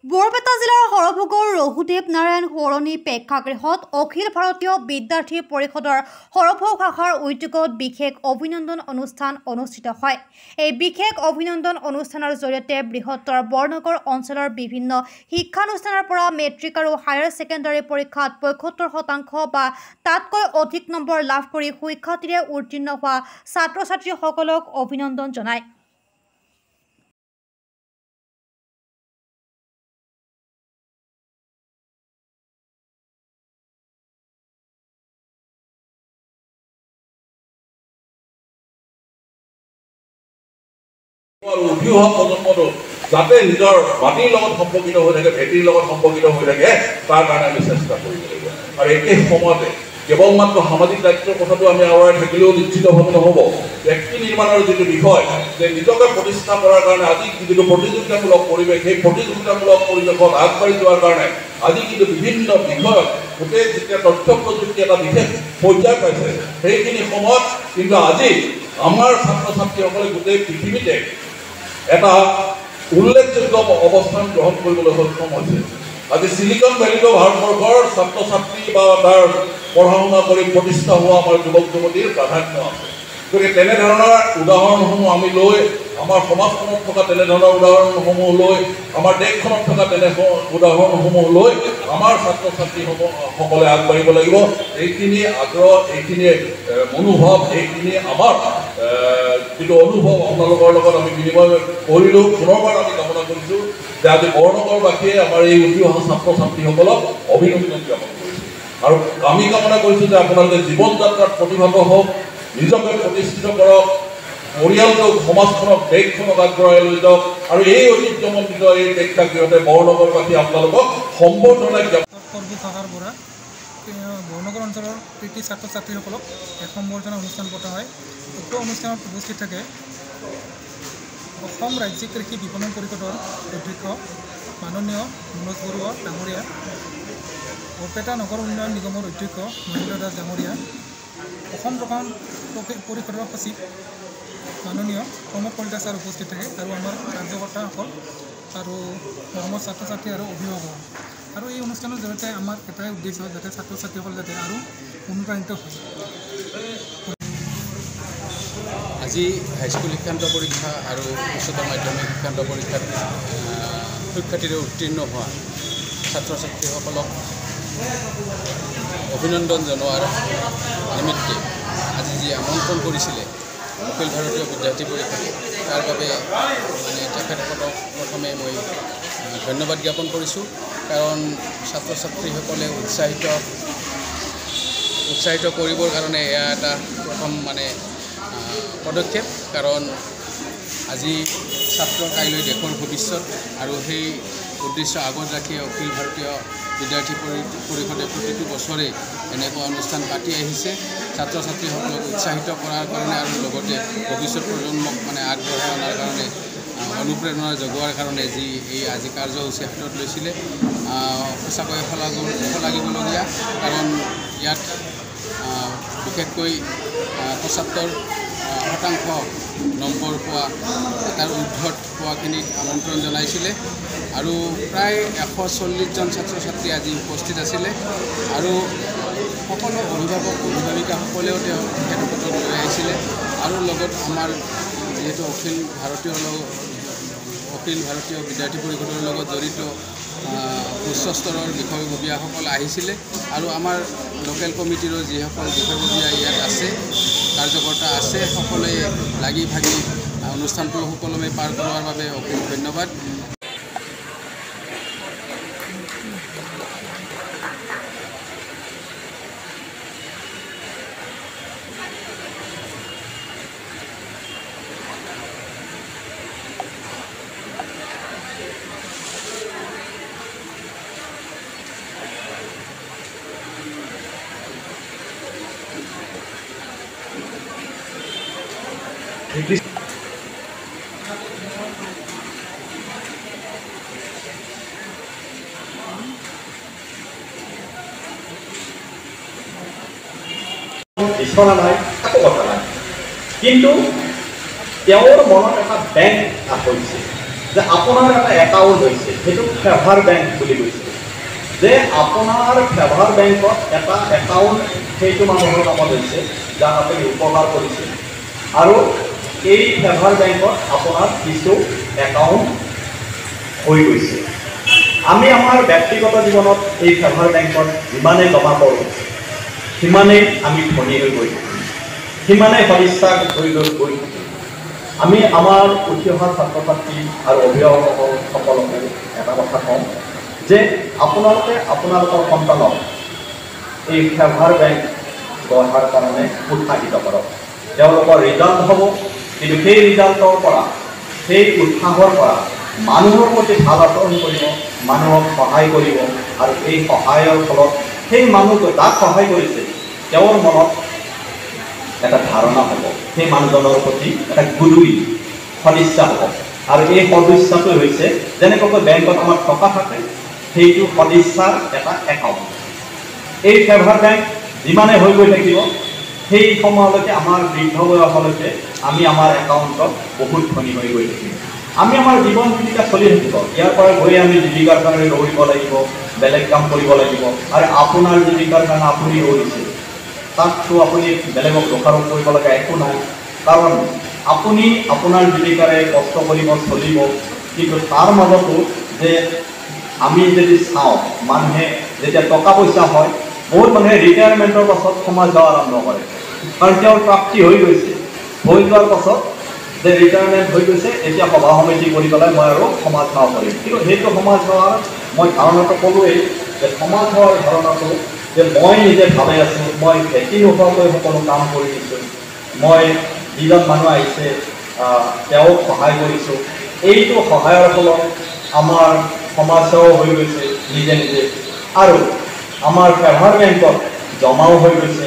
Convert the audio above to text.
বৰপেটা জিলাৰ সৰভোগৰ ৰঘুদেৱ নাৰায়ণ সোঁৱৰণী প্ৰেক্ষাগৃহত অখিল ভাৰতীয় বিদ্যাৰ্থী পৰিষদৰ সৰভোগ শাখাৰ উদ্যোগত বিশেষ অভিনন্দন অনুষ্ঠান অনুষ্ঠিত হয়। এই বিশেষ অভিনন্দন অনুষ্ঠানৰ জৰিয়তে বৃহত্তৰ বৰনগৰ অঞ্চলৰ বিভিন্ন শিক্ষানুষ্ঠানৰ পৰা মেট্ৰিক আৰু হায়াৰ ছেকেণ্ডাৰী পৰীক্ষাত ৭৫% বা তাতকৈ অধিক নম্বৰ লাভ কৰি সুখ্যাতিৰে উত্তীৰ্ণ হোৱা ছাত্ৰ-ছাত্ৰীসকলক অভিনন্দন জনায়। অভিভাৱক প্ৰজন্মটো যাতে নিজৰ মাটিৰ লগত সম্পৰ্কিত হৈ থাকে, ভেটিৰ লগত সম্পৰ্কিত হৈ থাকে, তাৰ কাৰণে আমি চেষ্টা কৰিব লাগিব। আৰু একে সময়তে কেৱল মাত্ৰ সামাজিক দায়িত্বৰ কথাটো আমি আঁতৰাই থাকিলেও নিশ্চিতভাৱে নহ'ব। ব্যক্তি নিৰ্মাণৰ যিটো বিষয় যে নিজকে প্ৰতিষ্ঠা কৰাৰ কাৰণে আজি যিটো প্ৰতিযোগিতামূলক পৰিৱেশ, সেই প্ৰতিযোগিতামূলক পৰিৱেশত আগবাঢ়ি যোৱাৰ কাৰণে আজি কিন্তু বিভিন্ন বিষয়ত গোটেই যেতিয়া তথ্য প্ৰযুক্তি এটা বিশেষ পৰ্যায় পাইছে, সেইখিনি সময়ত কিন্তু আজি আমাৰ ছাত্ৰ ছাত্ৰীসকলে গোটেই পৃথিৱীতে এটা উল্লেখযোগ্য অৱস্থান গ্ৰহণ কৰিবলৈ সক্ষম হৈছে। আজি চিলিকন ভেলীতো ভাৰতবৰ্ষৰ ছাত্ৰ ছাত্ৰী বা তাৰ পঢ়া শুনা কৰি প্ৰতিষ্ঠা হোৱা আমাৰ যুৱক যুৱতীৰ প্ৰাধান্য আছে। গতিকে তেনেধৰণৰ উদাহৰণসমূহ আমি লৈ আমাৰ সমাজখনত থকা তেনেধৰণৰ উদাহৰণসমূহ লৈ আমাৰ দেশখনত থকা তেনে উদাহৰণসমূহ লৈ আমাৰ ছাত্ৰ ছাত্ৰীসকলে আগবাঢ়িব লাগিব। এইখিনি আগ্ৰহ, এইখিনি মনোভাৱ, এইখিনি আমাৰ যিটো অনুভৱ আপোনালোকৰ লগত আমি বিনিময় কৰিলোঁ, পুনৰবাৰ আমি কামনা কৰিছোঁ যে আজি বৰনগৰবাসীয়ে আমাৰ এই উঠি অহা ছাত্ৰ ছাত্ৰীসকলক অভিনন্দন জ্ঞাপন কৰিছোঁ। আৰু আমি কামনা কৰিছোঁ যে আপোনালোকে জীৱন যাত্ৰাত প্ৰতিভাত হওক, নিজকে প্ৰতিষ্ঠিত কৰক, পৰিয়ালটোক, সমাজখনক, দেশখনক আগবঢ়াই লৈ যাওক। আৰু এই ঐতিহ্যমণ্ডিত এই প্ৰেক্ষাগৃহতে বৰনগৰবাসী আপোনালোকক সম্বৰ্ধনা জ্ঞাপন বৰনগৰ অঞ্চলৰ কৃতি ছাত্ৰ ছাত্ৰীসকলক এক সম্বৰ্ধনা অনুষ্ঠান পতা হয়। উক্ত অনুষ্ঠানত উপস্থিত থাকে অসম ৰাজ্যিক কৃষি বিপণন পৰিষদৰ অধ্যক্ষ মাননীয় মনোজ বৰুৱা ডাঙৰীয়া, বৰপেটা নগৰ উন্নয়ন নিগমৰ অধ্যক্ষ মহেন্দ্ৰ দাস ডাঙৰীয়া, অসম প্ৰশাসন পৰিষদৰ সচিব মাননীয় প্ৰমোদ কলিতা ছাৰ উপস্থিত থাকে, আৰু আমাৰ কাৰ্যকৰ্তাসকল আৰু মৰমৰ ছাত্ৰ ছাত্ৰী আৰু অভিভাৱক। আৰু এই অনুষ্ঠানৰ জৰিয়তে আমাৰ এটাই উদ্দেশ্য, যাতে ছাত্ৰ ছাত্ৰীসকল যাতে আৰু অনুপ্ৰাণিত হয়। আজি হাইস্কুল শিক্ষান্ত পৰীক্ষা আৰু উচ্চতৰ মাধ্যমিক শিক্ষান্ত পৰীক্ষাত সুখ্যাতিৰে উত্তীৰ্ণ হোৱা ছাত্ৰ ছাত্ৰীসকলক অভিনন্দন জনোৱাৰ নিমিত্তে আজি যি আমন্ত্ৰণ কৰিছিলে অখিল ভাৰতীয় বিদ্যাৰ্থী পৰিষদে, তাৰ বাবে মানে তেখেতসকলক প্ৰথমে মই ধন্যবাদ জ্ঞাপন কৰিছোঁ। কাৰণ ছাত্ৰ ছাত্ৰীসকলে উৎসাহিত কৰিবৰ কাৰণে এয়া এটা প্ৰথম পদক্ষেপ। কাৰণ আজি ছাত্ৰ কাইলৈ দেশৰ ভৱিষ্যত, আৰু সেই উদ্দেশ্য আগত ৰাখি অখিল ভাৰতীয় বিদ্যাৰ্থী পৰিষদে প্ৰতিটো বছৰে এনেকুৱা অনুষ্ঠান পাতি আহিছে, ছাত্ৰ ছাত্ৰীসকলক উৎসাহিত কৰাৰ কাৰণে আৰু লগতে ভৱিষ্যত প্ৰজন্মক আগবঢ়াই অনাৰ কাৰণে, অনুপ্ৰেৰণা যোগোৱাৰ কাৰণে যি এই আজি কাৰ্যসূচী হাতত লৈছিলে, সঁচাকৈ শলাগিবলগীয়া। কাৰণ ইয়াত বিশেষকৈ ৭৫% নম্বৰ পোৱা, তাৰ ঊৰ্ধত পোৱাখিনিক আমন্ত্ৰণ জনাইছিলে, আৰু প্ৰায় ১৪০জন ছাত্ৰ ছাত্ৰী আজি উপস্থিত আছিলে। আৰু সকলো অভিভাৱক অভিভাৱিকাসকলেও তেখেতসকলক লৈ আহিছিলে। আৰু লগত আমাৰ যিহেতু অখিল ভাৰতীয় বিদ্যাৰ্থী পৰিষদৰ লগত জড়িত উচ্চ স্তৰৰ বিষয়ববীয়াসকল আহিছিলে, আৰু আমাৰ লোকেল কমিটিৰো যিসকল বিষয়ববীয়া ইয়াত আছে, কাৰ্যকৰ্তা আছে, সকলোৱে লাগি ভাগি অনুষ্ঠানটো সুকলমে পাৰ কৰোৱাৰ বাবে অশেষ ধন্যবাদ। বিচৰা নাই, একো কথা নাই, কিন্তু তেওঁৰ মনত এটা বেংক হৈছে। যে আপোনাৰ এটা একাউণ্ট হৈছে, সেইটো ফেভাৰ বেংক বুলি কৈছে, যে আপোনাৰ ফেভাৰ বেংকত এটা একাউণ্ট সেইটো মানুহৰ নামত হৈছে, যাক আপুনি উপকাৰ কৰিছে, আৰু এই ফেভাৰ বেংকত আপোনাৰ কিছু একাউণ্ট হৈ গৈছে। আমি আমাৰ ব্যক্তিগত জীৱনত এই ফেভাৰ বেংকত যিমানেই জমা কৰোঁ সিমানেই আমি ধনী হৈ গৈ থাকিম, সিমানেই সদিচ্ছা হৈ গৈ থাকিম। আমি আমাৰ উঠি অহা ছাত্ৰ ছাত্ৰী আৰু অভিভাৱকসকলকো এটা কথা কওঁ যে আপোনালোকে আপোনালোকৰ সন্তানক এই ফেভাৰ বেংক গঢ়াৰ কাৰণে উৎসাহিত কৰক। তেওঁলোকৰ ৰিজাল্ট হ'ব, কিন্তু সেই ৰিজাল্টৰ পৰা, সেই উৎসাহৰ পৰা মানুহৰ প্ৰতি ভাল আচৰণ কৰিব, মানুহক সহায় কৰিব, আৰু এই সহায়ৰ ফলত সেই মানুহটো যাক সহায় কৰিছে তেওঁৰ মনত এটা ধাৰণা হ'ব, সেই মানুহজনৰ প্ৰতি এটা গুডউইল, সদিচ্ছা হ'ব। আৰু এই সদিচ্ছাটো হৈছে যেনেকৈ বেংকত আমাৰ টকা থাকে, সেইটো সদিচ্ছাৰ এটা একাউণ্ট। এই ফেভাৰ বেংক যিমানে হৈ গৈ থাকিব সেই সময়লৈকে, আমাৰ বৃদ্ধ বয়সলৈকে আমি আমাৰ একাউণ্টত বহুত ধনী হৈ গৈ থাকিম। আমি আমাৰ জীৱন জীৱিকা চলি থাকিব, ইয়াৰ পৰা গৈ আমি জীৱিকাৰ কাৰণে দৌৰিব লাগিব, বেলেগ কাম কৰিব লাগিব। আৰু আপোনাৰ জীৱিকাৰ কাৰণে আপুনি দৌৰিছে, তাততো আপুনি বেলেগক দোষাৰোপ কৰিব লগা একো নাই, কাৰণ আপুনি আপোনাৰ জীৱিকাৰে কষ্ট কৰিব, চলিব। কিন্তু তাৰ মাজতো যে আমি যদি চাওঁ, মানুহে যেতিয়া টকা পইচা হয়, বহুত মানুহে ৰিটায়াৰমেণ্টৰ পাছত সমাজ সেৱা আৰম্ভ কৰে, কাৰণ তেওঁৰ প্ৰাপ্তি হৈ গৈছে। হৈ যোৱাৰ পাছত যে ৰিটায়াৰমেণ্ট হৈ গৈছে, এতিয়া সভা সমিতি কৰি পেলাই মই আৰু সমাজ সেৱা কৰিম। কিন্তু সেইটো সমাজ সেৱাৰ মই ধাৰণাটো ক'লোৱেই, যে সমাজ সেৱাৰ ধাৰণাটো যে মই নিজে ভালে আছোঁ, মই ভেটি নোহোৱাকৈ সকলো কাম কৰি দিছোঁ, মই যিজন মানুহ আহিছে তেওঁক সহায় কৰিছোঁ, এইটো সহায়ৰ ফলত আমাৰ সমাজ সেৱাও হৈ গৈছে নিজে নিজে, আৰু আমাৰ ফেভাৰ বেংকত জমাও হৈ গৈছে,